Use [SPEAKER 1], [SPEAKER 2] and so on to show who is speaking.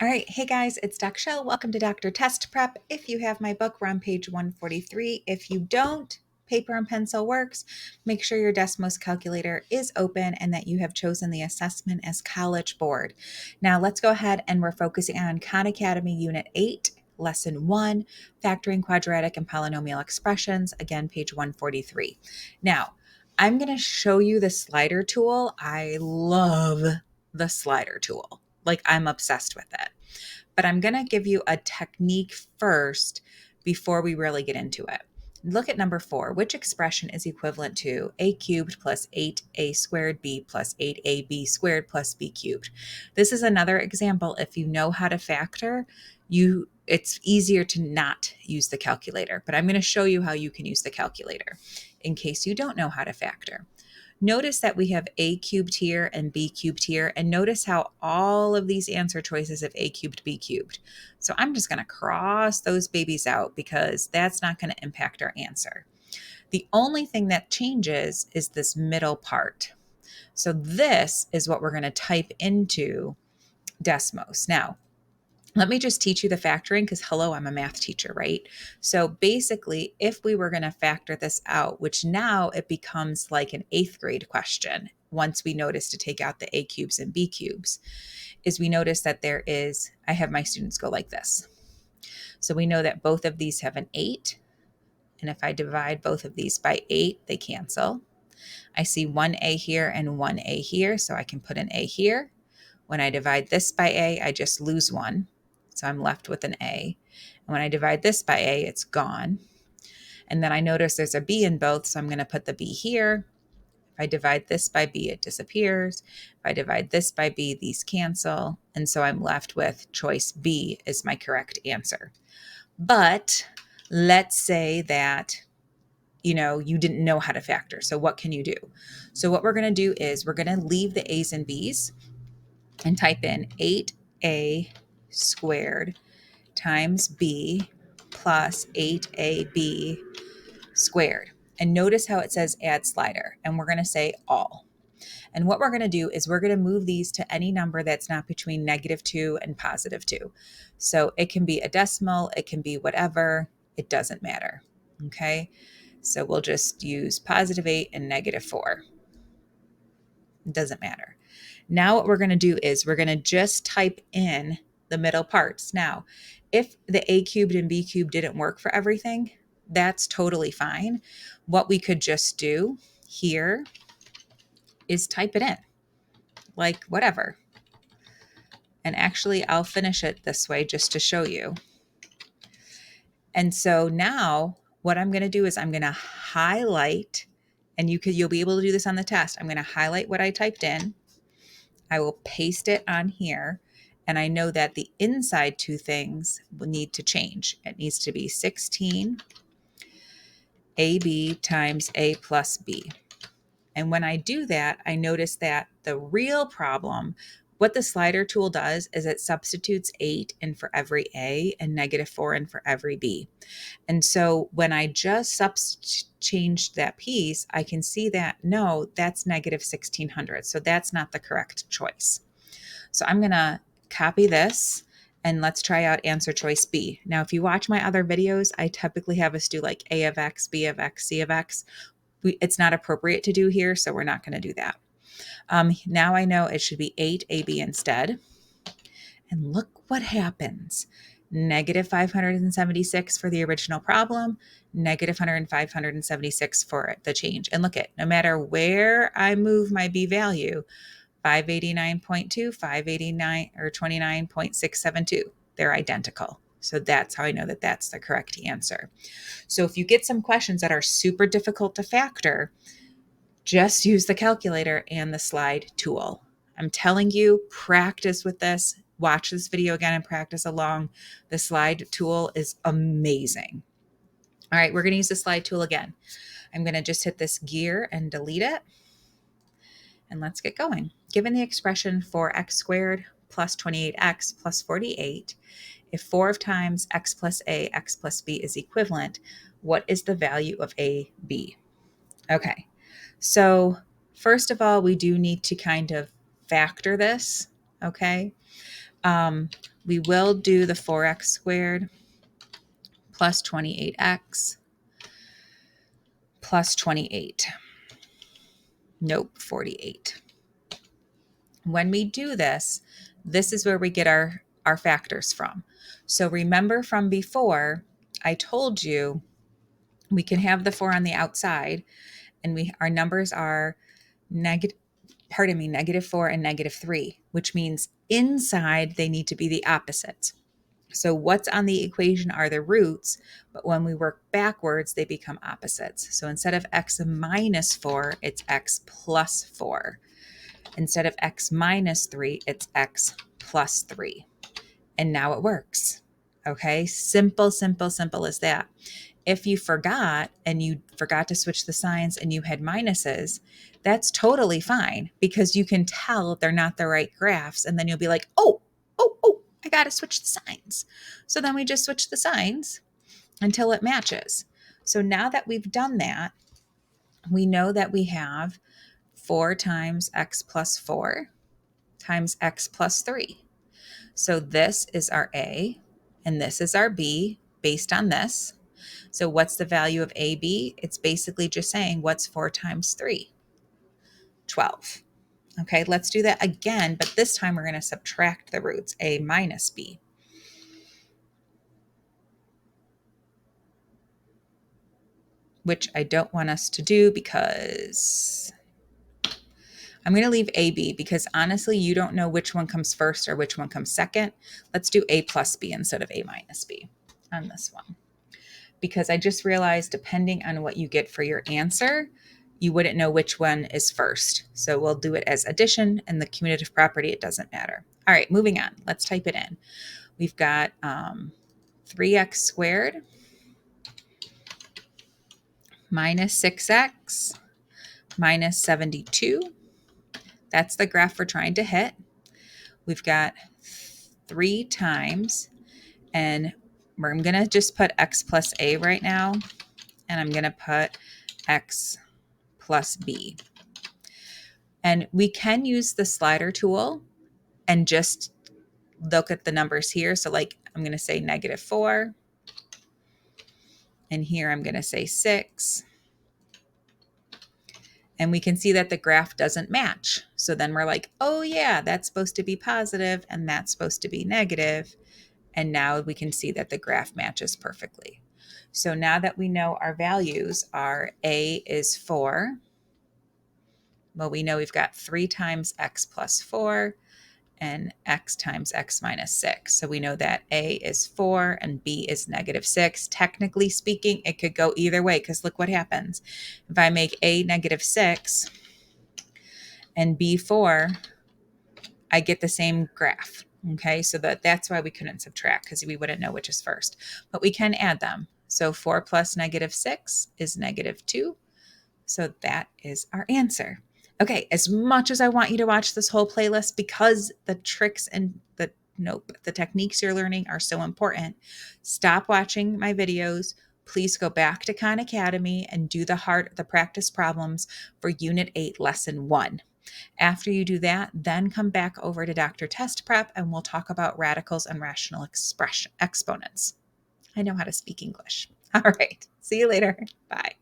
[SPEAKER 1] right. Hey guys, it's Dr. Chelle. Welcome to Dr. Test Prep. If you have my book, we're on page 143. If you don't, paper and pencil works. Make sure your Desmos calculator is open and that you have chosen the assessment as College Board. Now let's go ahead and we're focusing on Khan Academy Unit 8, Lesson 1, Factoring Quadratic and Polynomial Expressions, again, page 143. Now, I'm going to show you the slider tool. I love the slider tool. Like, I'm obsessed with it. But I'm going to give you a technique first before we really get into it. Look at number 4. Which expression is equivalent to a cubed plus 8a squared b plus 8ab squared plus b cubed? This is another example. If you know how to factor, it's easier to not use the calculator. But I'm going to show you how you can use the calculator in case you don't know how to factor. Notice that we have a cubed here and b cubed here, and notice how all of these answer choices have a cubed, b cubed. So I'm just going to cross those babies out because that's not going to impact our answer. The only thing that changes is this middle part. So this is what we're going to type into Desmos. Now, let me just teach you the factoring because, hello, I'm a math teacher, right? So basically, if we were going to factor this out, which now it becomes like an 8th grade question, once we notice to take out the a cubes and b cubes, is we notice that I have my students go like this. So we know that both of these have an 8. And if I divide both of these by 8, they cancel. I see one a here and one a here, so I can put an a here. When I divide this by a, I just lose one. So I'm left with an A. And when I divide this by A, it's gone. And then I notice there's a B in both, so I'm going to put the B here. If I divide this by B, it disappears. If I divide this by B, these cancel. And so I'm left with choice B is my correct answer. But let's say that you didn't know how to factor. So what can you do? So what we're going to do is we're going to leave the A's and B's and type in 8a squared times b plus 8ab squared. And notice how it says add slider, and we're going to say all. And what we're going to do is we're going to move these to any number that's not between -2 and +2. So it can be a decimal, it can be whatever, it doesn't matter. Okay, so we'll just use +8 and -4. It doesn't matter. Now what we're going to do is we're going to just type in the middle parts. Now, if the a cubed and b cubed didn't work for everything, that's totally fine. What we could just do here is type it in, like whatever. And actually, I'll finish it this way just to show you. And so now what I'm going to do is I'm going to highlight, and you'll be able to do this on the test. I'm going to highlight what I typed in. I will paste it on here, and I know that the inside two things will need to change. It needs to be 16 AB times A plus B. And when I do that, I notice that the real problem, what the slider tool does is it substitutes 8 in for every A and -4 in for every B. And so when I just changed that piece, I can see that, no, that's -1600. So that's not the correct choice. So I'm going to copy this and let's try out answer choice B. Now, if you watch my other videos, I typically have us do like A of X, B of X, C of X. It's not appropriate to do here, so we're not going to do that. Now I know it should be 8AB instead. And look what happens. -576 for the original problem, -576 for the change. And look at, no matter where I move my B value, 589.2, 589, or 29.672, they're identical. So that's how I know that that's the correct answer. So if you get some questions that are super difficult to factor, just use the calculator and the slide tool. I'm telling you, practice with this. Watch this video again and practice along. The slide tool is amazing. All right, we're going to use the slide tool again. I'm going to just hit this gear and delete it. And let's get going. Given the expression 4x squared plus 28x plus 48, if 4 times x plus a, x plus b is equivalent, what is the value of a, b? Okay, so first of all, we do need to kind of factor this, okay? We will do the 4x squared plus 28x plus 28. Nope, 48. When we do this, this is where we get our factors from. So remember from before, I told you we can have the 4 on the outside, and our numbers are -4 and -3, which means inside they need to be the opposites. So what's on the equation are the roots, but when we work backwards, they become opposites. So instead of x minus 4, it's x plus 4. Instead of x minus 3, it's x plus 3. And now it works. Okay, simple, simple, simple as that. If you forgot to switch the signs and you had minuses, that's totally fine because you can tell they're not the right graphs. And then you'll be like, oh, I got to switch the signs. So then we just switch the signs until it matches. So now that we've done that, we know that we have 4 times x plus 4 times x plus 3. So this is our A and this is our B based on this. So what's the value of AB? It's basically just saying what's 4 times 3? 12. Okay, let's do that again, but this time we're going to subtract the roots, A minus B. Which I don't want us to do because I'm going to leave AB because honestly, you don't know which one comes first or which one comes second. Let's do A plus B instead of A minus B on this one. Because I just realized depending on what you get for your answer, you wouldn't know which one is first. So we'll do it as addition and the commutative property, it doesn't matter. All right, moving on. Let's type it in. We've got 3x squared minus 6x minus 72. That's the graph we're trying to hit. We've got 3 times, and I'm going to just put x plus a right now, and I'm going to put x plus b. And we can use the slider tool and just look at the numbers here. So like I'm going to say -4, and here I'm going to say 6. And we can see that the graph doesn't match. So then we're like, oh yeah, that's supposed to be positive and that's supposed to be negative. And now we can see that the graph matches perfectly. So now that we know our values are A is 4, well, we know we've got 3 times x plus 4 and x times x minus 6. So we know that A is 4 and B is -6. Technically speaking, it could go either way because look what happens. If I make A -6 and B 4, I get the same graph. Okay, so that's why we couldn't subtract because we wouldn't know which is first. But we can add them. So 4 plus -6 is -2. So that is our answer. Okay, as much as I want you to watch this whole playlist because the tricks and the techniques you're learning are so important, stop watching my videos. Please go back to Khan Academy and do the practice problems for Unit 8, Lesson 1. After you do that, then come back over to Dr. Test Prep and we'll talk about radicals and rational exponents. I know how to speak English. All right, see you later. Bye.